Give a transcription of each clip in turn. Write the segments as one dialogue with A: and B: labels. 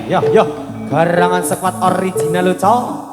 A: Ya, garangan sekuat original lo cowok.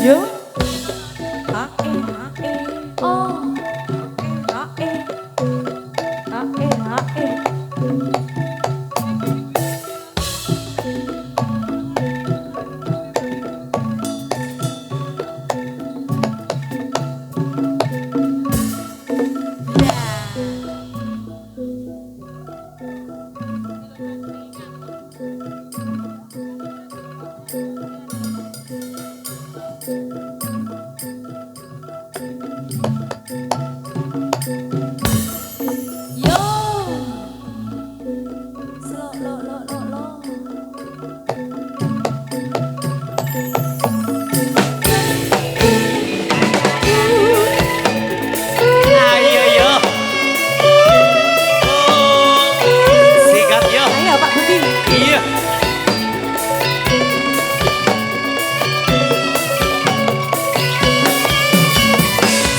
B: Yo. Hae. Oh. Hae. Yo.
A: Ayo yo. Sikat yo.
B: Ayo Pak Budi.
A: Iya.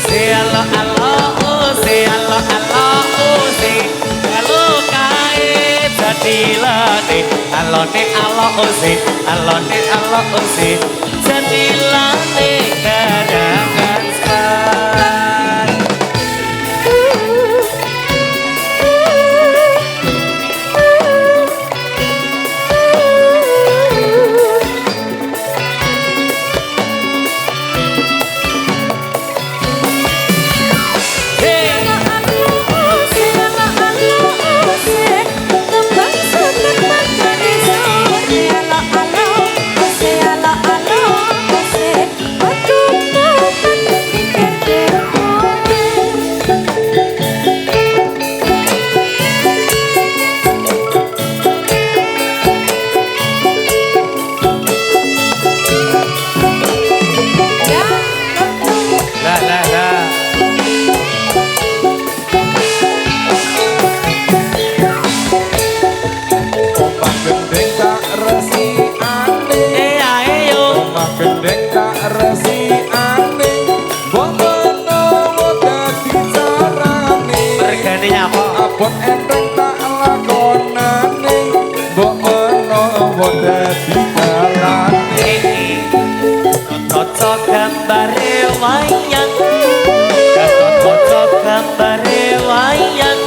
A: Say alo alo, oh say alo alo, oh say alo kae jadilane, alone alo oh say alone alo oh say jadilane kadangan san.
C: Abot enteng tak lakonane mbok menawa dadi dalane
A: Toto gambare wayang, toto gambare wayang,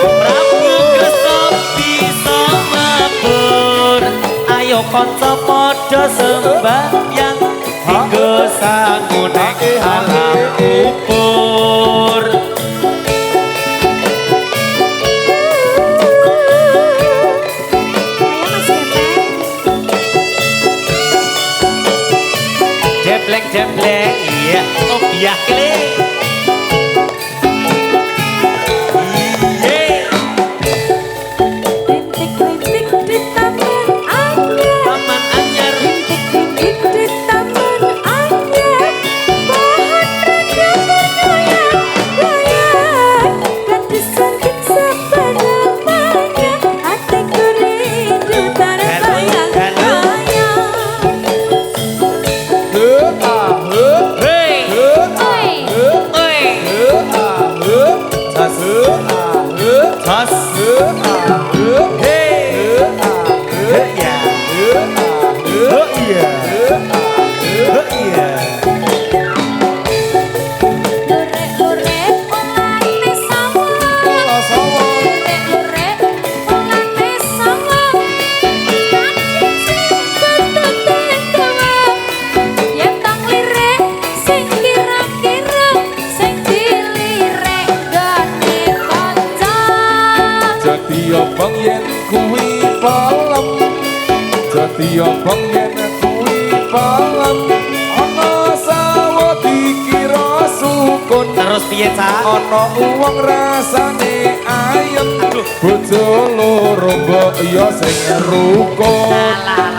A: Prabu Kresna bisa mabur. Ayo kanca padha sembahyang, dinggo sangune alam kubur. Jebleng, iya, oh biak kele.
B: Rintik-rintik di taman anyar.
A: Taman anyar.
B: Rintik-rintik di taman anyar. Pohon rindang bergoyang-goyang. Gadis cantik sebenarnya, hatiku rindu terbayang-bayang.
C: Obong yen kuwi palem Jati obong yen kuwi palem Ana sawo dikira sukun
A: Terus piye Cak?
C: Ana uwong rasane ayem Bojo loro mbok ya sing rukun
B: Alah.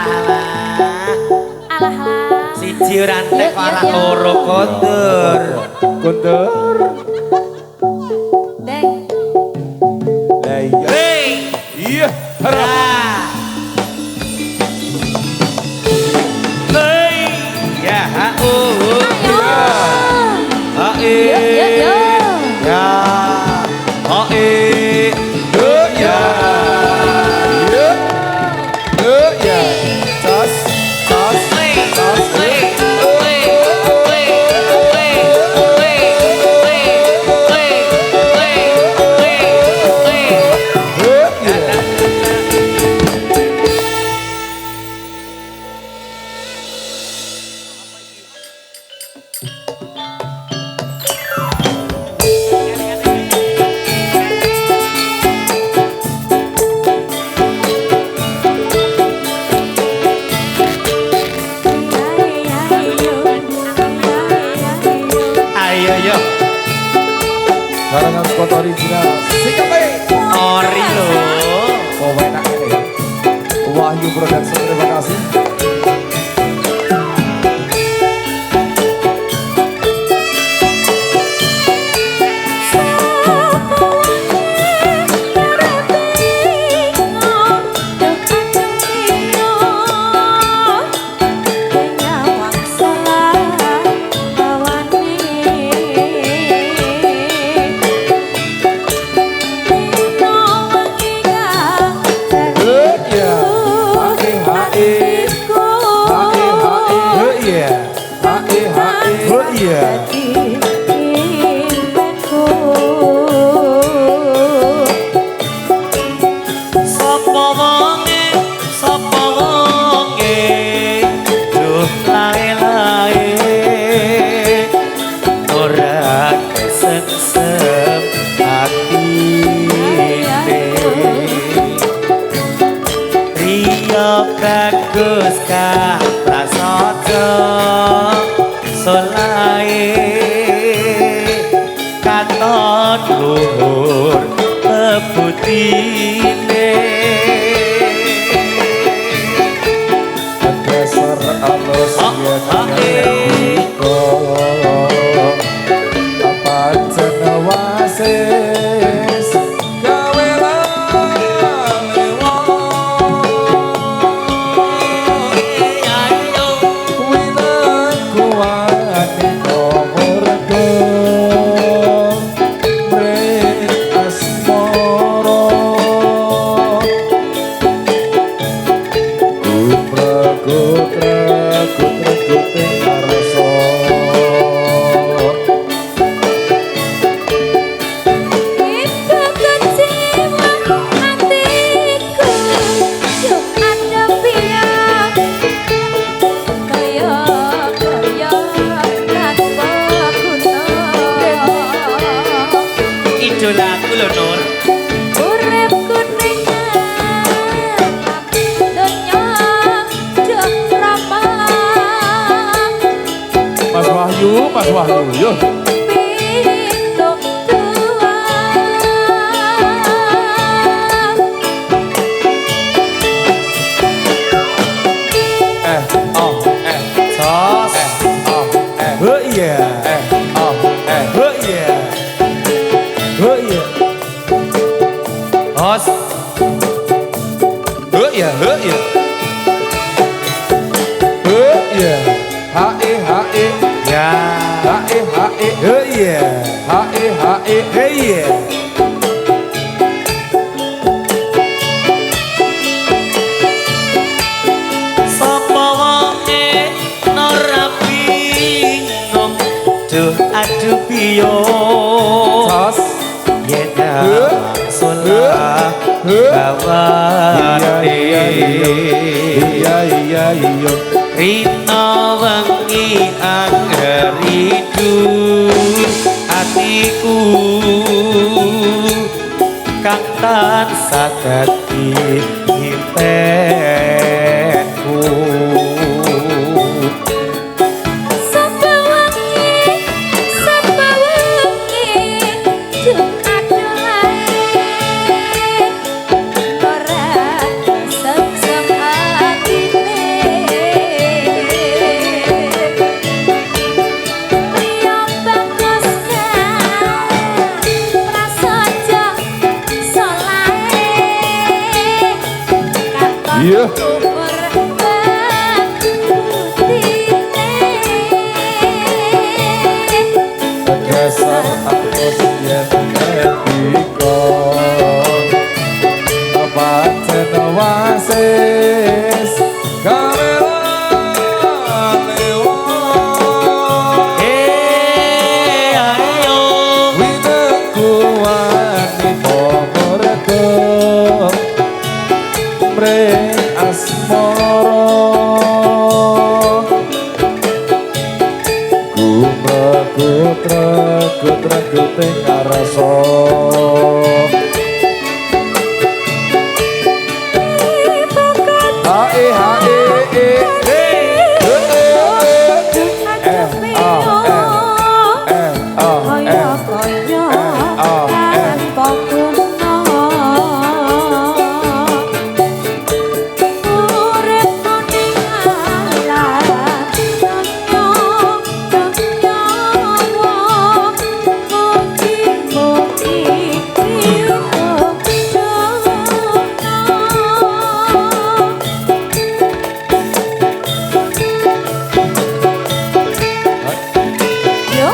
A: Siji ora entek ora loro kondur.
C: Kondur
B: Deng.
C: Lah iya
A: Hei,
C: Iya harap
A: hei, ya,
B: Ayo.
A: Ayo yo,
C: Barengan spot original. Sikape.
A: ori lo.
C: Oh, enak ini. Wahyu Production, terima kasih.
A: Bagus kah prasojo solae katon luhur bebutine
C: Dasar alus apa jenawasis gawe
A: idolaku lho Nur.
B: Uripku ning donya drama.
C: Mas Wahyu, yuk.
B: Pitung tua.
A: Sos.
C: Oh iya. Oh iya. Oh iya.
A: Os.
C: Oh iya. Oh iya. Oh iya. Hae.
A: Ya.
C: Hae. Oh iya. Hae. Oh iya.
A: Sapa wonge ora bingung duh aduh piyo
C: Sos.
A: yena solah bawane
C: Iya.
A: rina wengi anggeridu atiku kang tansah dadi impenku
B: Sapa wengi duh adolae. Ora kesem atine. Priya bagus prasaja solae.
C: Iya. Dasar alus yen dikon apa jenawasis gawe lewo
A: ayo
C: winengku wani pomorgo mreng asmara Kutra-kuting arasa hae hae
B: Kaya kaya tanpa guna urip maning alam dunya mugi-mugi hidup yo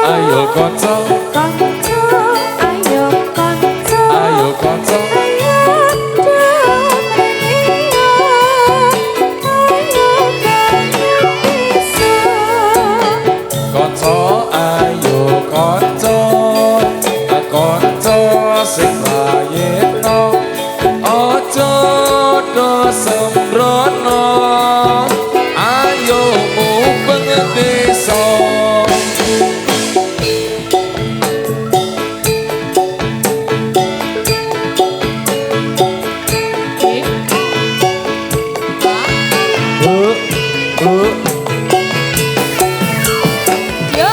C: ayo kanca
B: ayo kanca
C: ayo kanca kanca ayo kanca kanca sing layekno aja do sembrono ayo mubeng desa
B: yo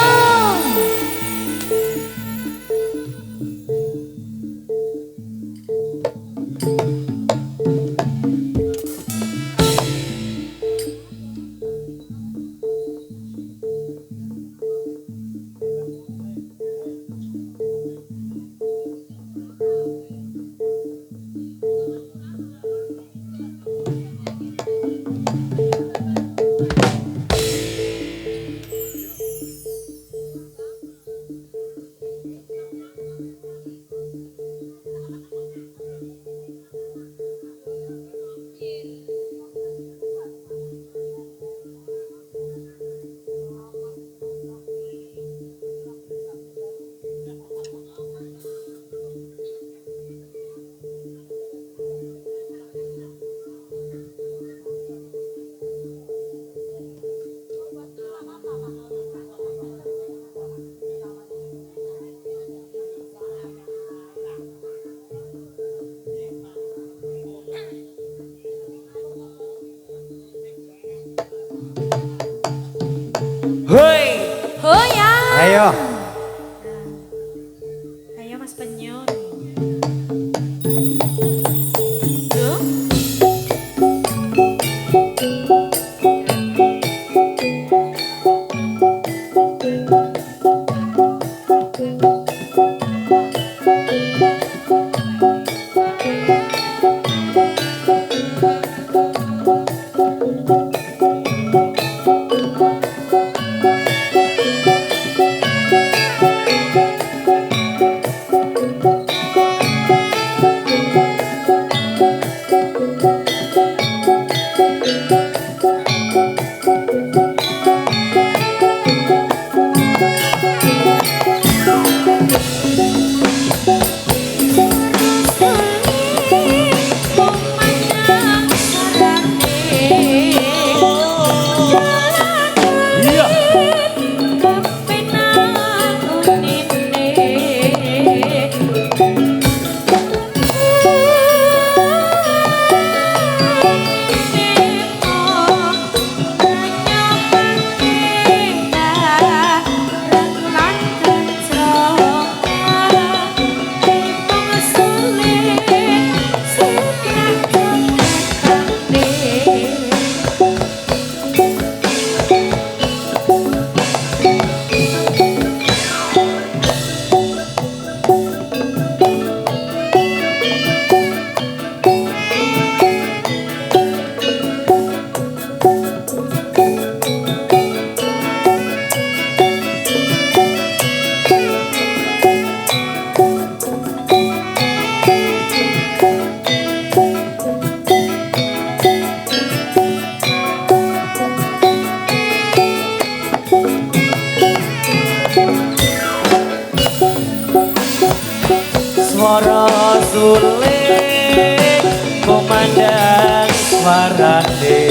A: para suling komandang warane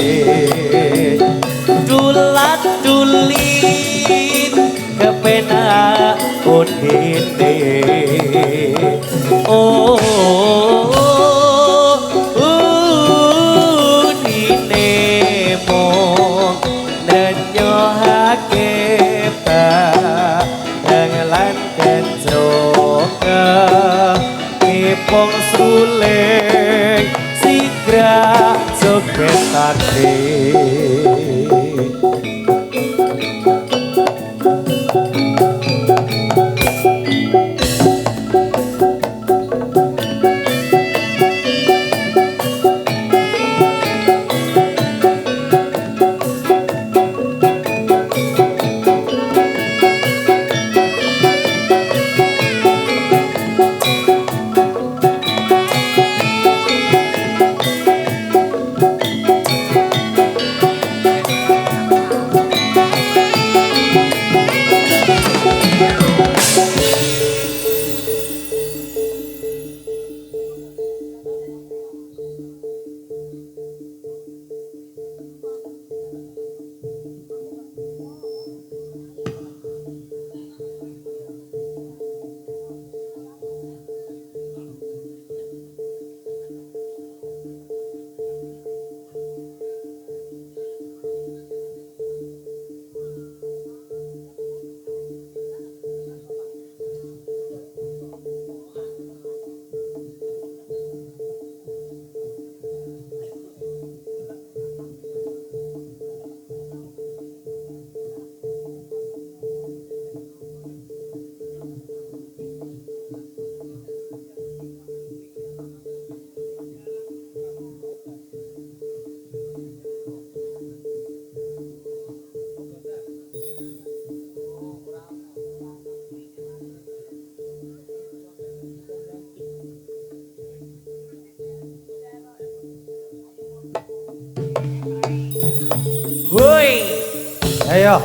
A: dulat dulin kepenak udine oh udine mong nenyohake dengan kencroke kipong suling sigra jogetane Hui, ayo.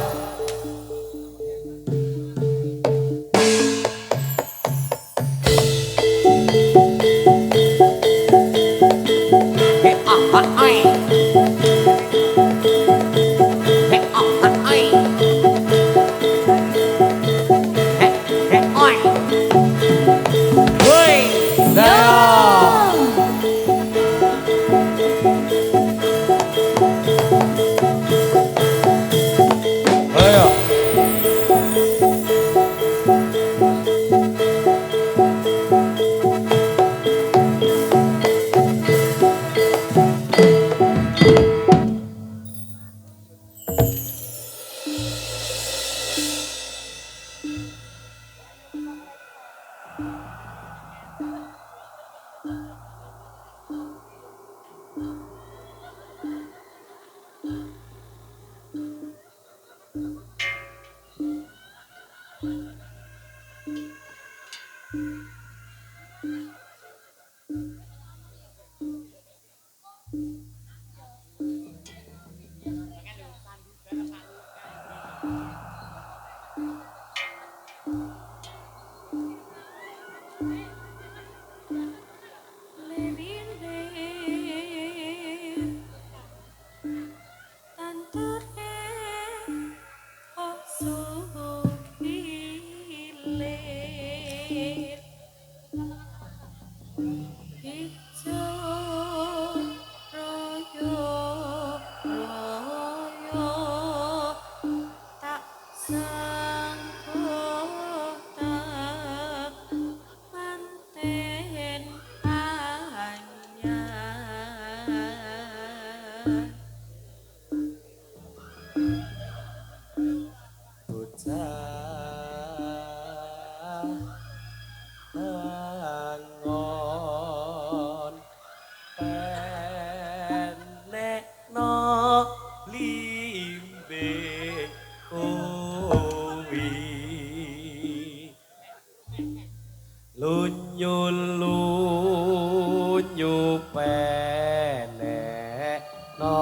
A: Angon penekno limbe kowi lunyu penekno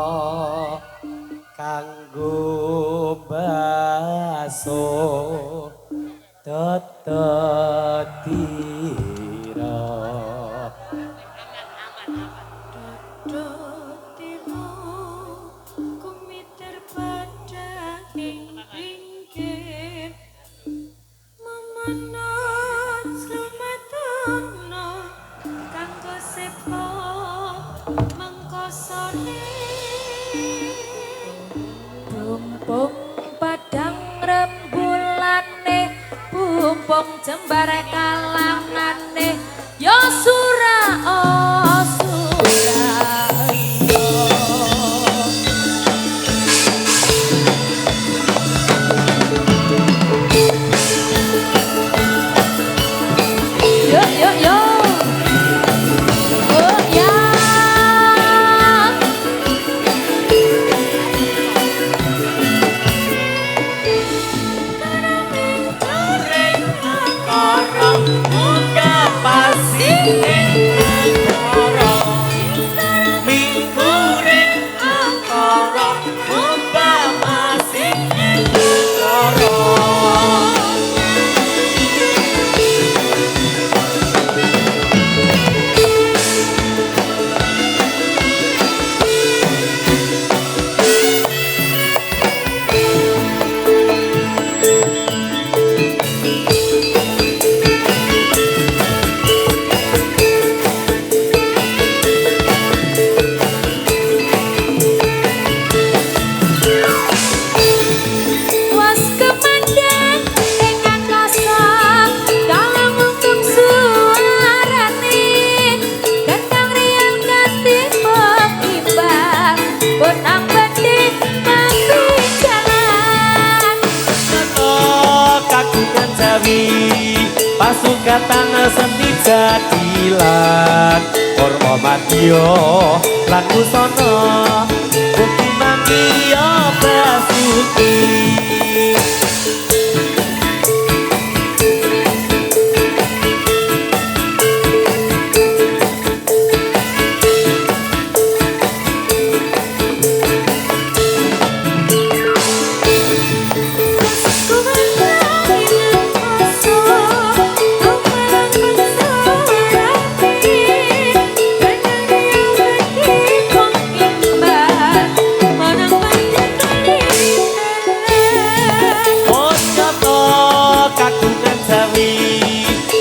A: kanggo baso tetetira
B: mengkosone bumbung padang rembulane bumbung jembare kalangane ya sura oh sura yo yo yo oh ya was kemandang ingkang kosong kalau ngomong suarane gendang riang ganti imbang benang bening mati jalan
A: kagungan Jawi pasukatan seni jadilan Kormo Madya lan Busana Bukti Manggiya Basuki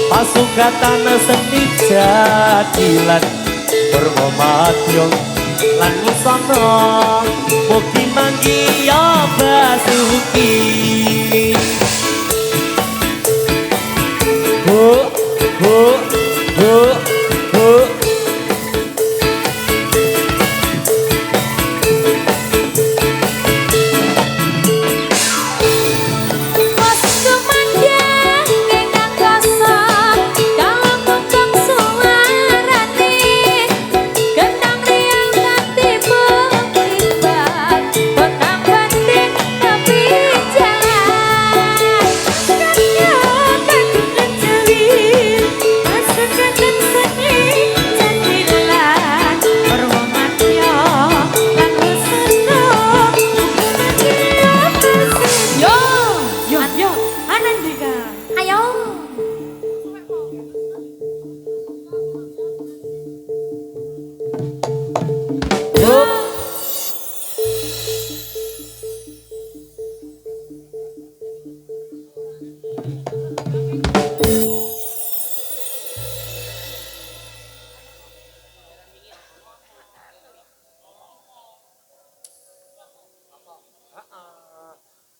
A: Pasukatan seni jadilan Kormo Madya lan Busana Bukti Manggiya Basuki Ho ho ho ho
B: was kemandang ingkang kosong kalau ngomong suarane gendang riang ganti imbang benang bening tapi jalan kaya kagungan Jawi pasukatan seni jadilan Kormo Madya lan Busana yo yo yo Anandika ayo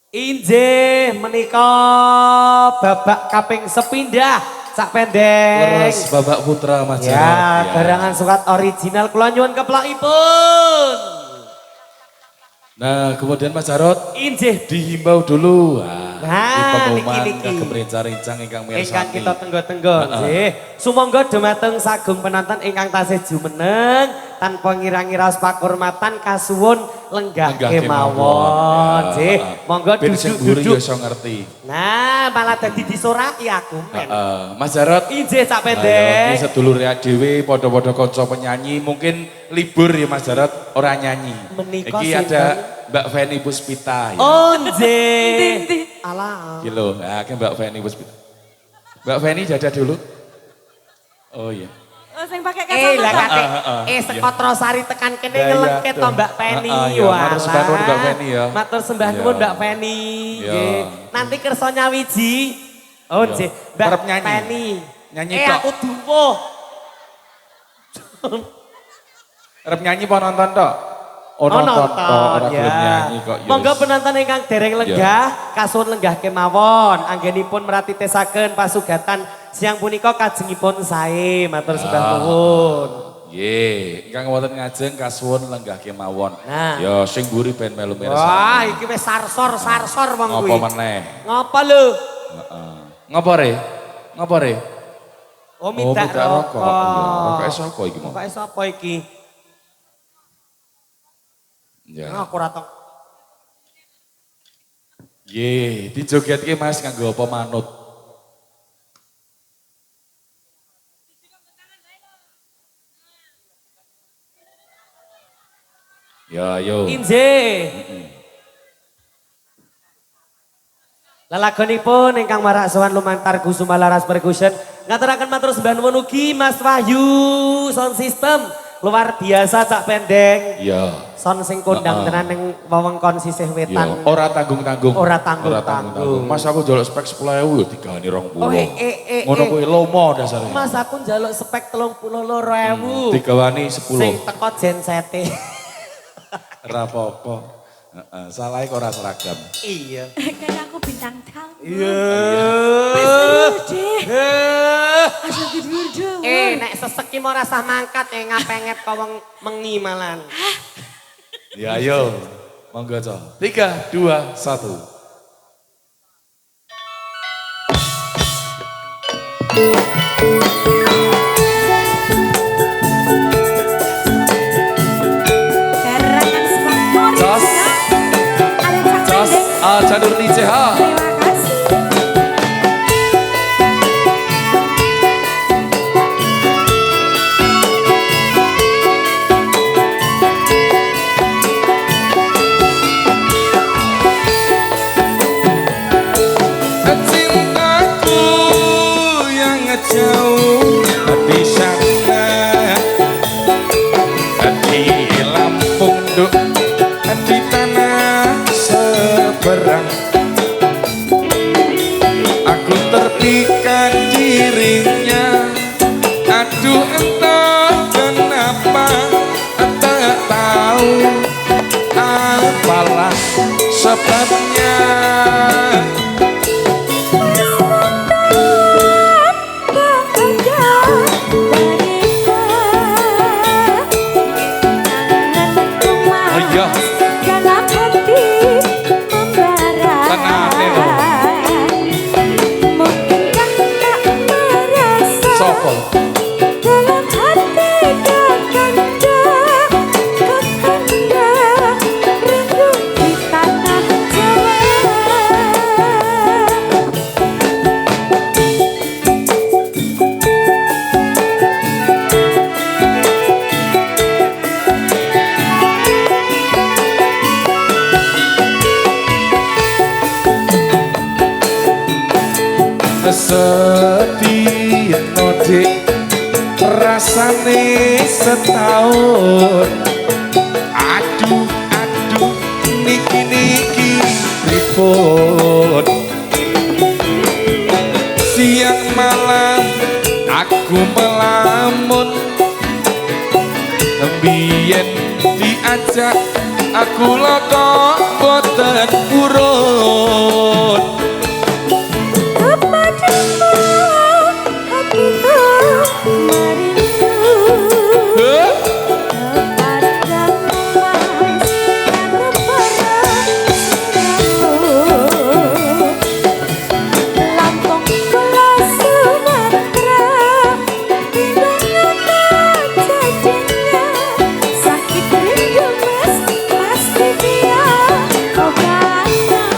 A: Injih menika babak kaping sepindah sak pendek.
C: Leres Bapak Putra Mas
A: Ya,
C: Jarot.
A: garangan surat original kula nyuwun keplakipun.
C: Nah, kemudian Mas Jarot
A: Injih
C: dihimbau dulu.
A: Nah,
C: di pengumuman
A: niki.
C: kagem rencang-rencang ingkang
A: ingkang
C: mirsani.
A: kita tenggo-tenggo nggih. Sumangga dumateng sagung penonton ingkang tasih jumeneng tanpa ngira-ngira pakurmatan kasuwun lenggah
C: Lenggah
A: kemawon.
C: kemawon.
A: Nggih, monggo
C: Ben sing mburi
A: duduk-duduk.
C: ya iso ngerti.
A: Nah, malah dadi disoraki aku men.
C: Mas Jarot,
A: Injih sak
C: ayo,
A: pendek.
C: iki sedulur ya dhewe padha-padha kanca penyanyi mungkin libur ya Mas Jarot ora nyanyi.
A: Menika
C: Iki
A: sinten?
C: ada Mbak Feni Puspita ya.
A: Oh, nggih. Alah.
C: Iki lho, nah, iki Mbak Feni Puspita. Mbak Feni dada dulu. Oh iya.
B: oh sing pakai
A: Lah
B: kacamata
A: kate Sekotrosari tekan kene
C: Ya, ya,
A: ngelengket to
C: tuh.
A: Mbak Feni.
C: Ya, matur sembah nuwun Mbak Feni ya.
A: Matur sembah
C: Ya.
A: nuwun Mbak Feni.
C: Ya.
A: Nggih. Nanti kersa nyawiji. Oh,
C: Ya.
A: nggih. Mbak
C: Arep nyanyi?
A: Feni.
C: Nyanyi
A: Eh
C: tok.
A: aku duwuh.
C: Rep nyanyi apa nonton tok? Oh nonton tok, ora gelem nyanyi kok.
A: Monggo penonton ingkang dereng lenggah, kasuwun lenggah kemawon. Anggenipun meratitesaken pasugatan siang punika kajengipun sae, matur sembah nuwun.
C: Nggih, ingkang wonten ngajeng kasuwun lenggah kemawon.
A: Nah.
C: Ya sing mburi ben melu mirsani.
A: Wah, iki wis sarsor wong kuwi.
C: Ngopo meneh?
A: Ngopo lho?
C: Heeh. Ngopo re? Ngopo re?
A: Oh, minta rokok.
C: Rokoke sapa iki?
A: Rokoke sapa iki?
C: Ya.
A: Aku ora tau.
C: Dijogetke Mas kanggo apa manut? Ya, ayo.
A: Inje. Lelagonipun ingkang marak sowan lumantar Kusuma Laras Percussion ngaturaken matur sembah nuwun ugi Mas Wahyu sound system luar biasa cak pendeng.
C: Iya.
A: Son sing kondang tenan ning wewengkon sisih wetan.
C: Iya, ora tanggung-tanggung.
A: Ora tanggung-tanggung.
C: Mas aku njaluk spek 10.000 ya digani 20.
A: Oh,
C: Ngono kuwi lomo dasare.
A: Mas aku njaluk spek 32.000.
C: Digawani 10.
A: Sing teko jensete.
C: Ora apa-apa. Heeh, salahe kok ora seragam.
A: Iya.
B: Kayak aku bintang tamu.
A: Iya.
B: Asal tidur dong.
A: Nek sesek ki mau rasah mangkat ngapenget kau mengi malan.
C: Ya ayo. Monggo Cok. 3 2 1.
B: Karangan semua
C: Jos.
B: ada cak
C: Jos,
B: pendek.
C: Janur CH.
B: Terima kasih.
C: Cintaku yang jauh di sana, di Lampung duk, di tanah seberang. Aku terpikat dirinya, aduh entah kenapa, tak tahu apalah sebabnya. Sedino dik rasane setahun. Aduh niki pripun. Siang malam aku melamun, biyen diajak aku lho kok boten purun.
B: Sakit rindu mas, pasti dia kau kata.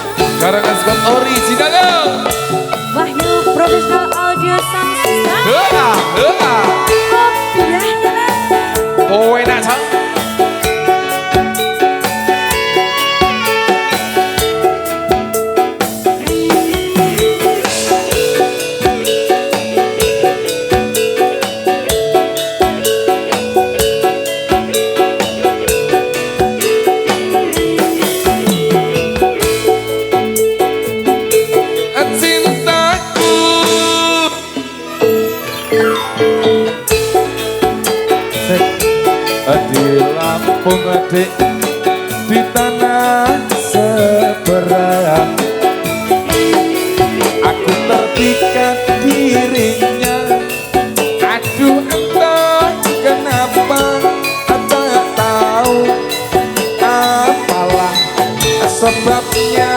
C: Kampung adik di tanah seberang, aku terpikat dirinya. Aduh entah kenapa, tak tahu apalah sebabnya.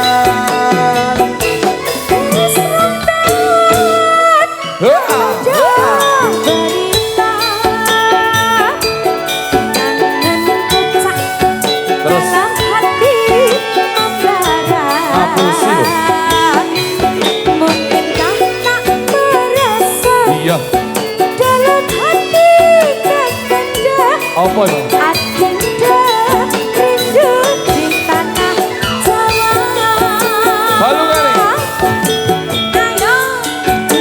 C: Apa itu?
B: Agenda rindu di tanah Jawa.
C: Balu kali.
B: Ayo,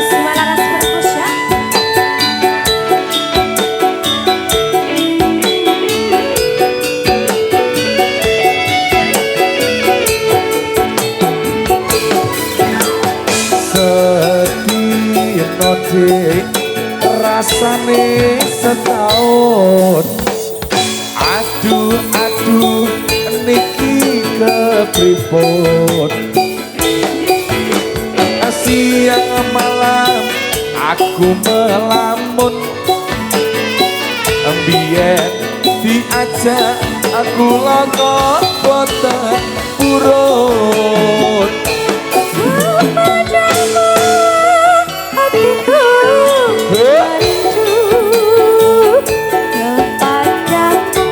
B: semua laras perkusya.
C: Sedih nodik rasane setahun. Aduh, aduh, niki kepripun. Siang malam aku melamun, biyen diajak aku lokok boten purun.
B: Padamu hatiku merindu, kepadamu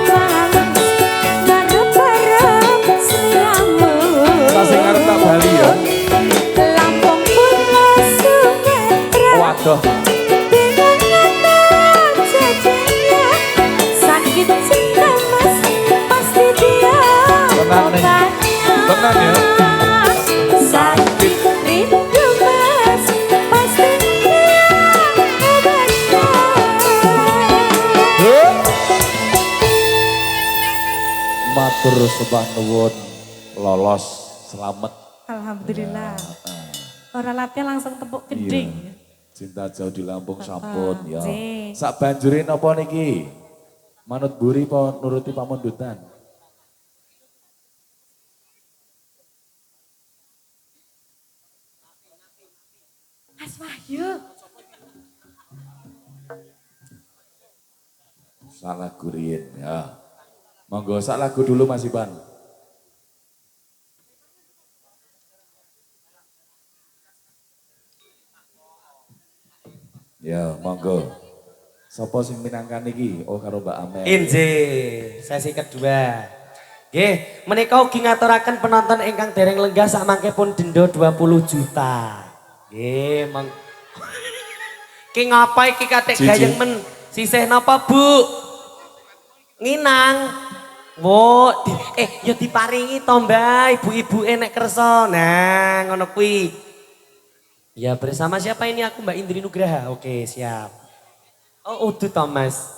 B: ngarep-ngarep selamu.
C: Tak sing arep tak bali ya.
B: Lampung Pulau Sumatera.
C: Waduh.
B: Bingung ngapa jadinya, sakit cinta mas, pasti dia
C: Tenang, Neng.
B: obatnya.
C: Tenang ya.
B: Sakit rindu mas, pasti dia obatnya.
C: Matur sembah nuwun, lolos selamat.
B: Alhamdulillah. Orang latihan langsung tepuk
C: Iya.
B: gending.
C: Cinta jauh di Lampung sampun ya.
B: Jee.
C: Sak banjure napa niki? Manut buri apa nuruti pamundutan?
B: Mas Wahyu.
C: Salah gurin ya. Monggo sak lagu dulu Mas Ipan. Ya, monggo. Sopo sing minangkan iki? Oh karo Mbak Amel.
A: Injih, sesi kedua. Nggih, menika ugi ngaturaken penonton ingkang dereng lenggah sak mangke pun denda 20 juta. Nggih, Ki ngapa iki katik
C: Cici.
A: gayeng men? Sisih napa, Bu? Nginang. Wo, ya diparingi to, Mbak, ibu-ibu nek kersa. Nah, ngono kuwi. Ya, bersama siapa ini aku Mbak Indri Nugraha. Oke, siap. Oh, udah Thomas.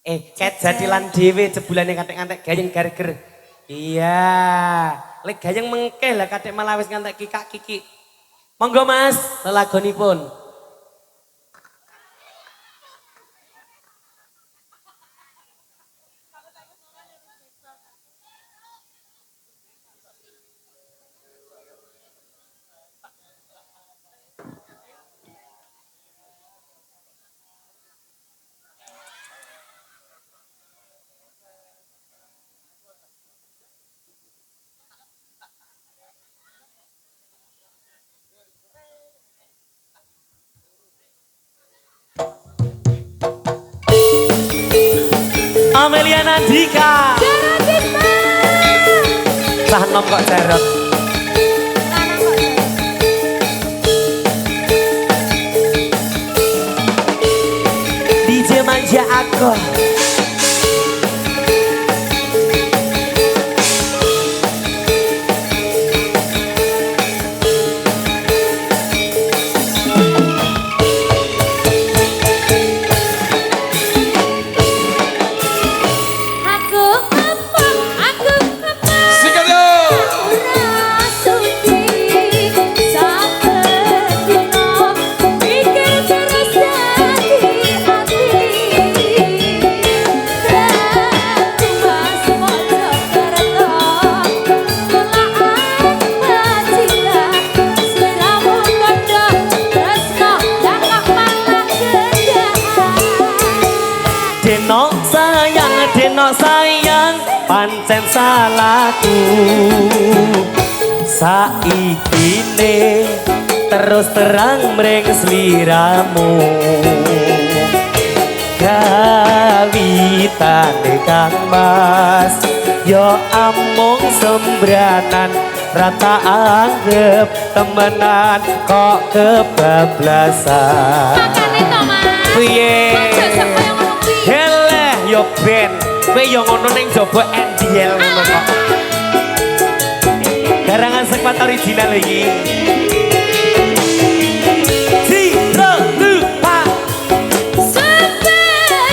A: Ket jadilan dhewe jebulane katik-katik gayeng garger. Iya, lek gayeng mengke lah katik malah wis ngantek kikak-kiki. Monggo Mas, lelagonipun. Amelia Nandika. Cah nom kok jarot. DJ manja aku.
C: Sikat yo.
A: pancen salahku saikine terus terang mring sliramu kawitane Kang Mas yo amung sembranan rata anggap temenan kok kebablasan
B: Makane to Mas.
A: piye
B: Aja sampe ngono kuwi.
A: heleh yo ben kowe yo ngono ning jaba NDL ngono kok garangan sekpat original iki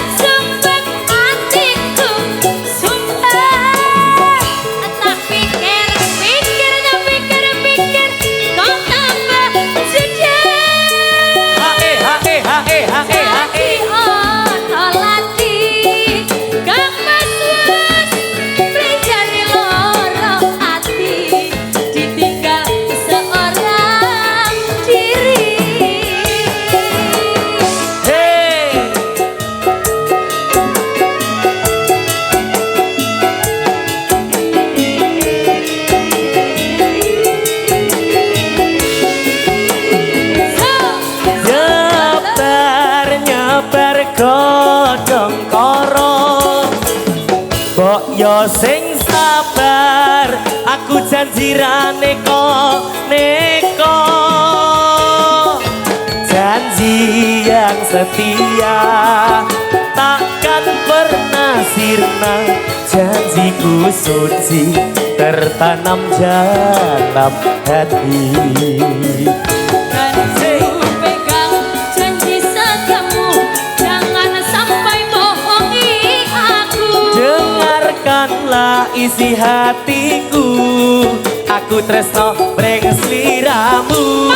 B: Sumpet hatiku, sumpet. Tak pikir kau tambah jujur.
A: hae
B: Lati ono lati, Kang Mas wes prijane loro ati, ditinggal seorang diri.
A: hey nyebar godhong karo kok yo sing sabar aku janji ra neko janji yang setia takkan pernah sirna janjiku suci tertanam dalam hati
B: Pegang janji setiamu, jangan sampai bohongi aku.
A: dengarkanlah isi hatiku aku tresno mring sliramu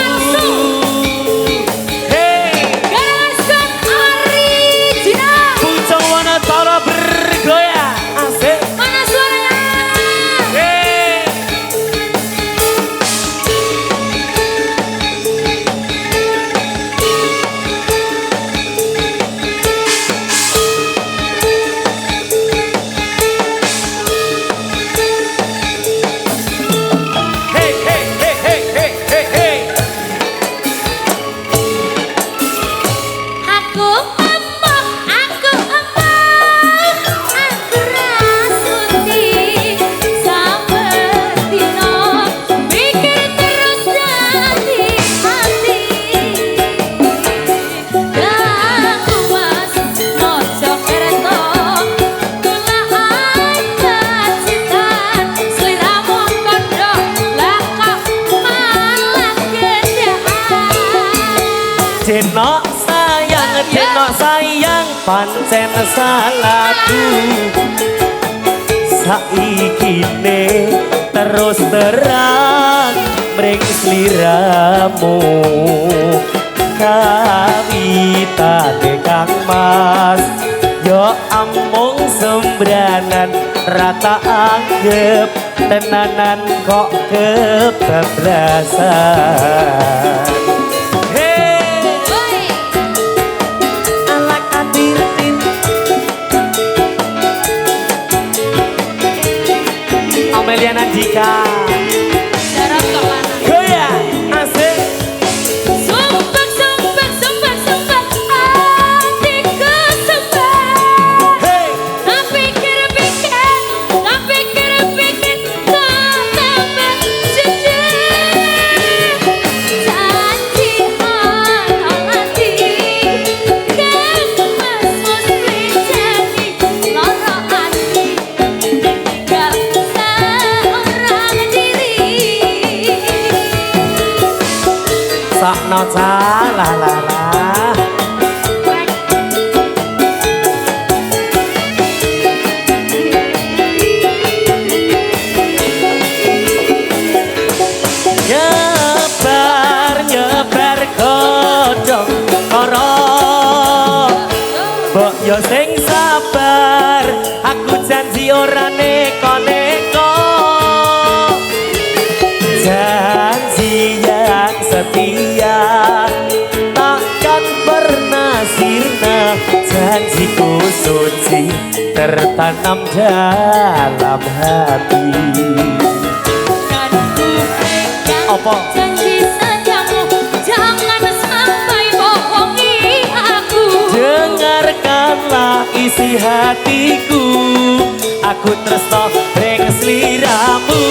A: hey
B: Garasan original,
A: pucung wanatara bergoyang asik
B: mana suaranya?
A: hey hey hey hey hey hey hey hey
B: Aku emoh, aku rasuti sampai dino mikir terus dari hati. Aku mas mojo kerto kula aja cinta sliramu kondo lah kok malah gedaan.
A: Denok sayang pancen salahku saikine terus terang mring sliramu kawitane Kang Mas yo amung sembranan rata anggap tenanan kok kebablasan hey
B: Woi,
A: ala kadirtin Amelia Nandika
B: darah kok panas.
A: goyang asik
B: Sumpah, sumpah, sumpah, sumpah, hatiku sumpah.
A: hey
B: Tak pikir-pikir, kau tambah jujur. Janji ono lati, Kang Mas mesti jadi loro ati, tinggal seorang diri.
A: sakno salah lala nyebar godhong karo mbok yo sing sabar aku janji ora neko-neko janji yang setia takkan pernah sirna janjiku suci tertanam dalam hati.
B: Kan ku pegang
A: Apa?
B: janji sayangmu, jangan sampai bohongi aku.
A: Dengarkanlah isi hatiku, aku tresno ring sliramu.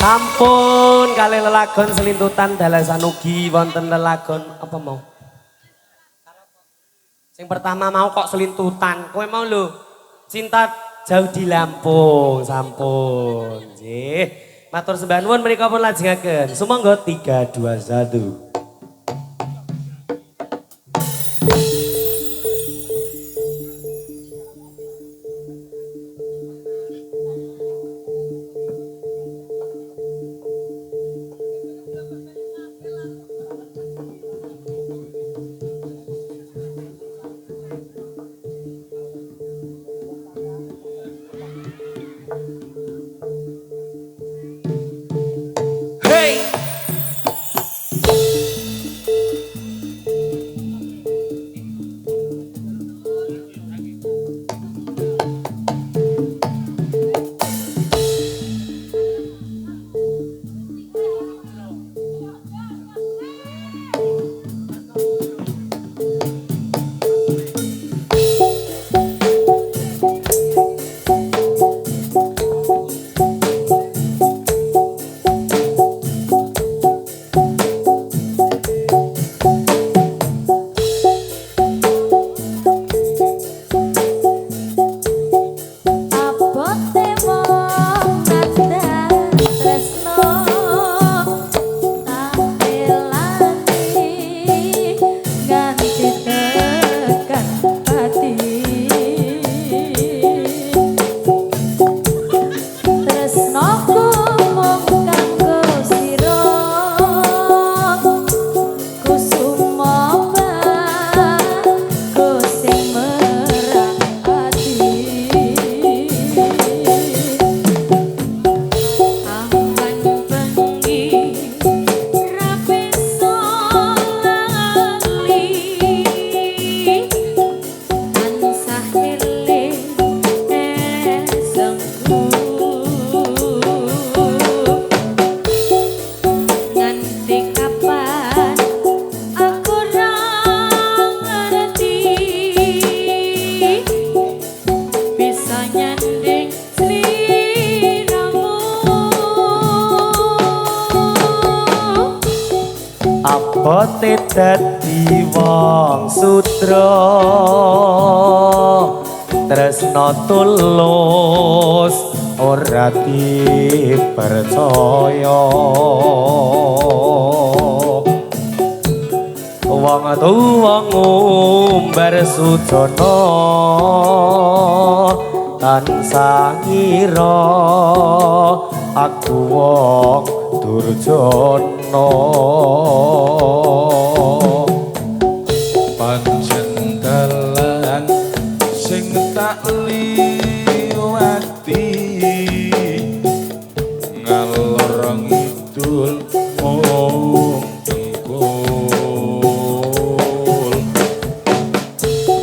A: Sampun kali lelagon selintutan dalasan ugi wonten lelagon apa mau? Yang pertama mau kok selintutan, kowe mau lho. Cinta jauh di Lampung, sampun. Nggih. Matur sembah nuwun menika pun lajengaken. Sumangga 3 2 1. Abote dadi wong sudra tresno tulus ora dipercaya wong tuwa ngumbar sujana tansah ngira aku wong durjana
C: pancen dalan sing tak liwati ngalor ngidul mung tengkul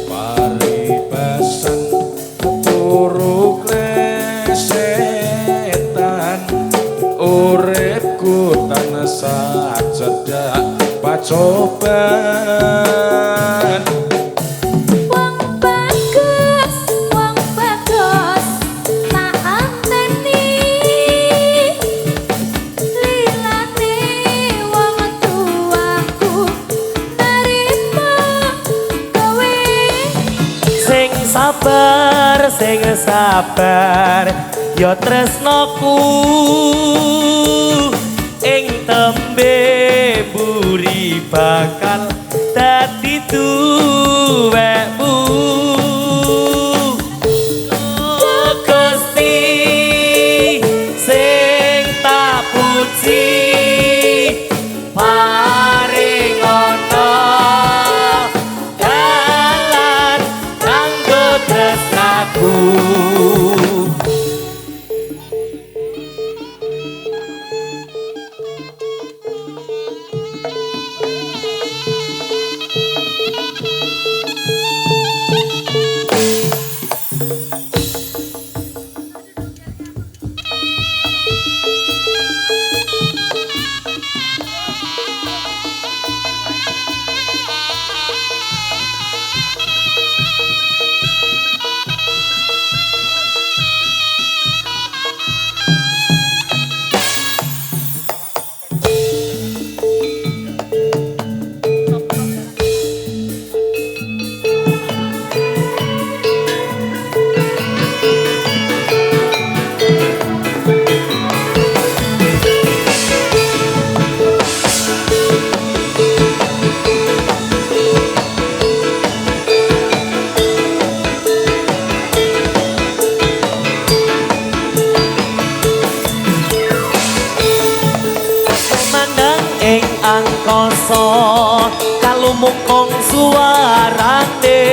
C: paribasan turu klesetan uripku tansah cedak pacoban
B: Wong bagus tak anteni lilane wong tuaku nerima kowe
A: sing sabar ya tresnoku ing tembe buri bakal dadi duwekmu Gusti sing tak puji paring ana mandang ing angkasa kalumukong suarane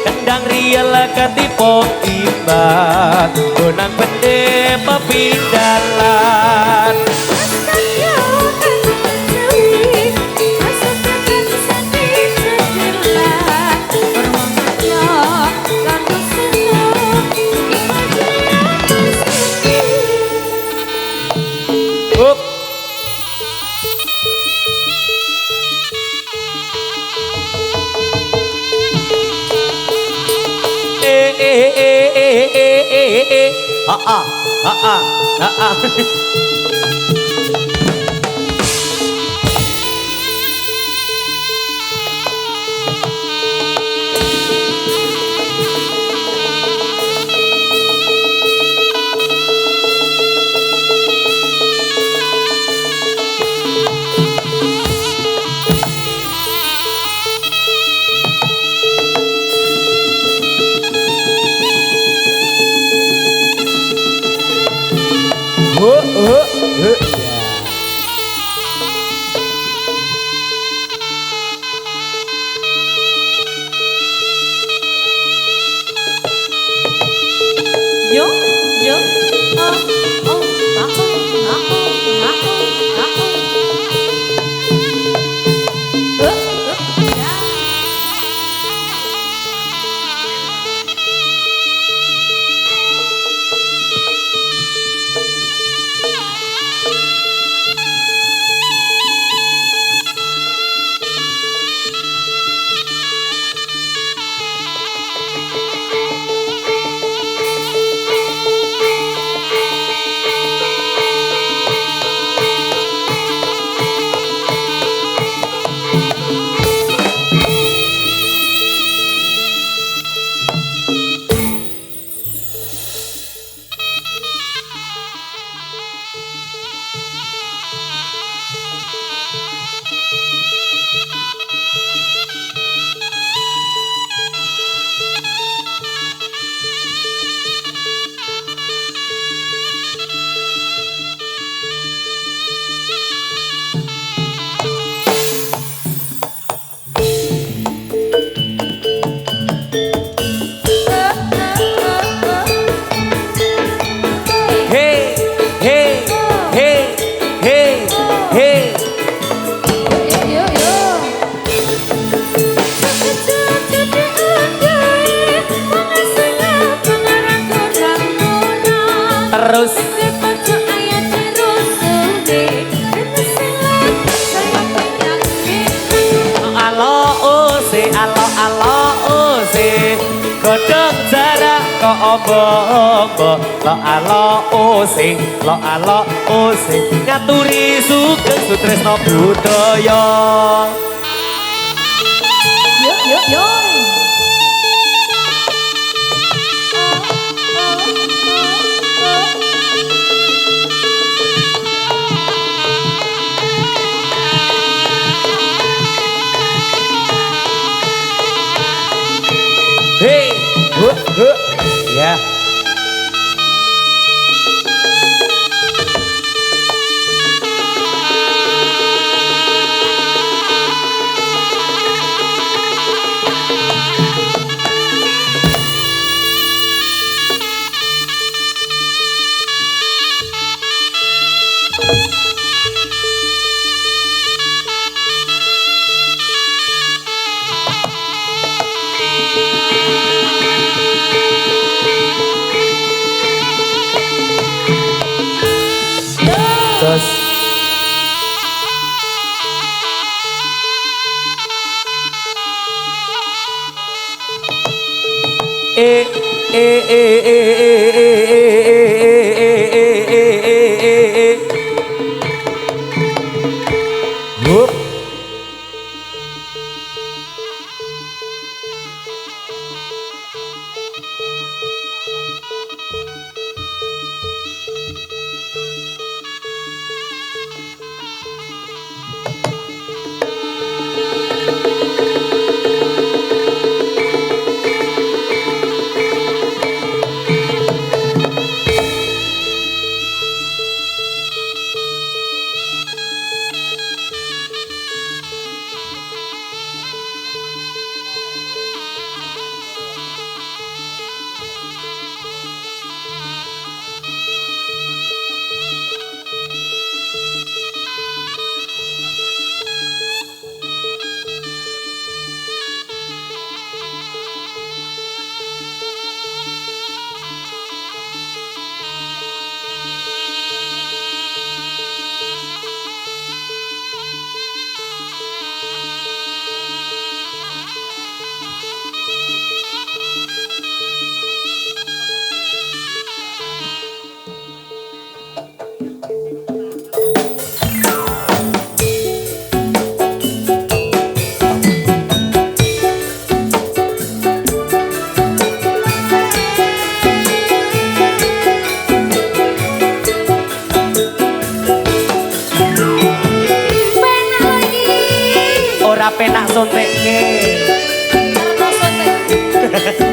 A: kendang riel ketipo imbang gunang bende pepindalan
B: Yo, yo, terus godhong jarak kok ombo-ombo lo alo ose ngaturi sugeng sutresno budaya yo, yo, yo.
A: Hey, ya. Terus ora penak sontekke.
B: Karena sontek.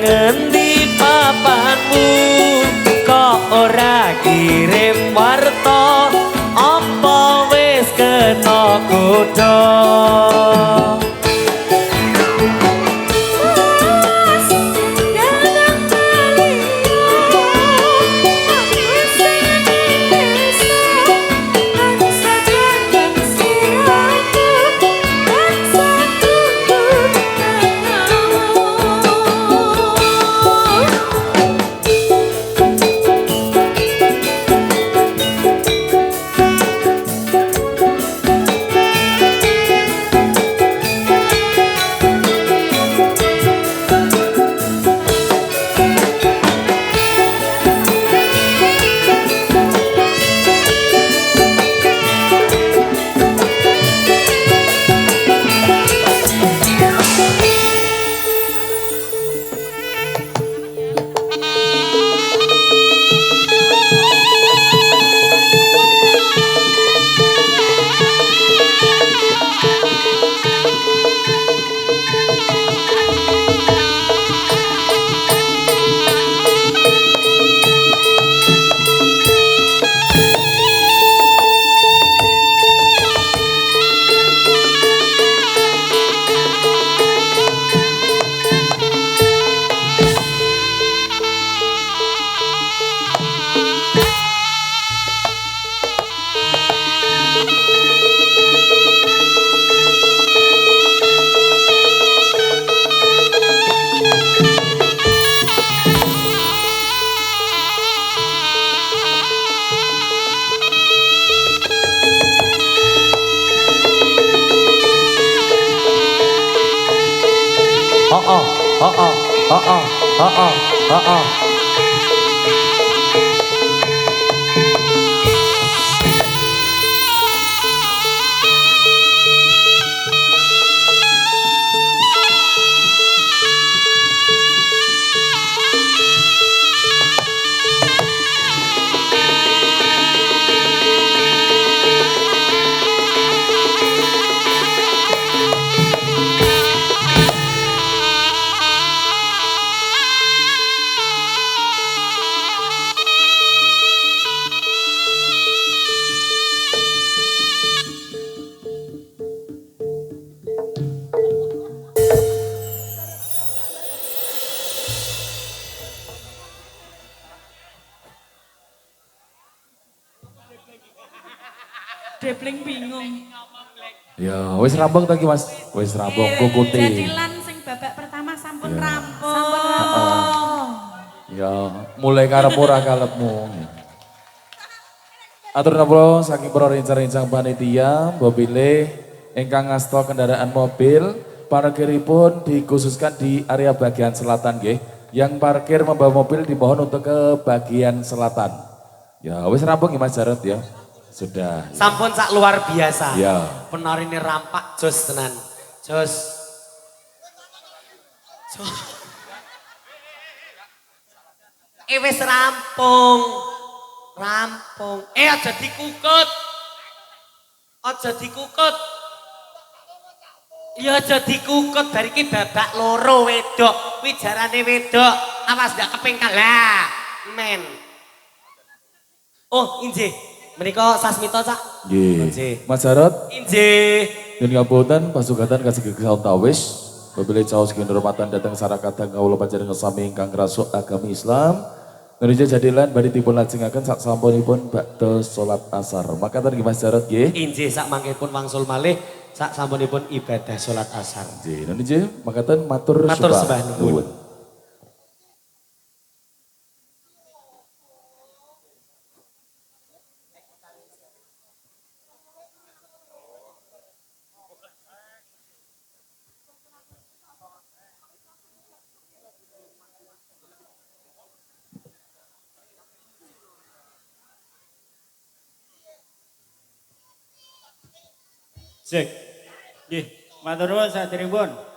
A: Ngendi papanmu kok ora kirim warta apa wis kena godha
B: Debling bingung.
C: Ya, wis rampung to iki Mas. Wis rampung kukuti.
B: Jadilan sing babak pertama sampun rampung.
C: Ya, mulai karep ora kalepmu. Atur napa saking para rencang-rencang panitia, mbok pilih ingkang ngasta kendaraan mobil, parkiripun dikhususkan di area bagian selatan nggih. Yang parkir membawa mobil dimohon untuk ke bagian selatan. Ya, wis rampung ya Mas Jarot ya. Sudah.
A: Sampun sak luar biasa.
C: Ya.
A: Penari ini rampak jos tenan. Jos. Wis rampung. Rampung. aja dikukut. Aja dikukut. Ya aja dikukut bar iki babak loro wedok. Kuwi jarane wedok, awas ndak kepengkal lah. Men. Oh, injih. Menika Sasmita, Cak.
C: Nggih.
A: Nggih.
C: Mas Jarot,
A: Injih.
C: dan ngapunten pasugatan kasih kegiatan tawis. Babile caos kehormatan datang sarakatan kawula panjenengan sami ingkang rasuk agami Islam. Indonesia jadilan badhe dipun lajengaken sak sampunipun bakda salat asar. Makaten nggih Mas Jarot nggih.
A: Injih sak mangkipun wangsul malih sak sampunipun ibadah salat asar.
C: Nggih, Indonesia makaten matur
A: Matur sembah nuwun.
D: Sik. Nggih, matur nuwun saderengipun.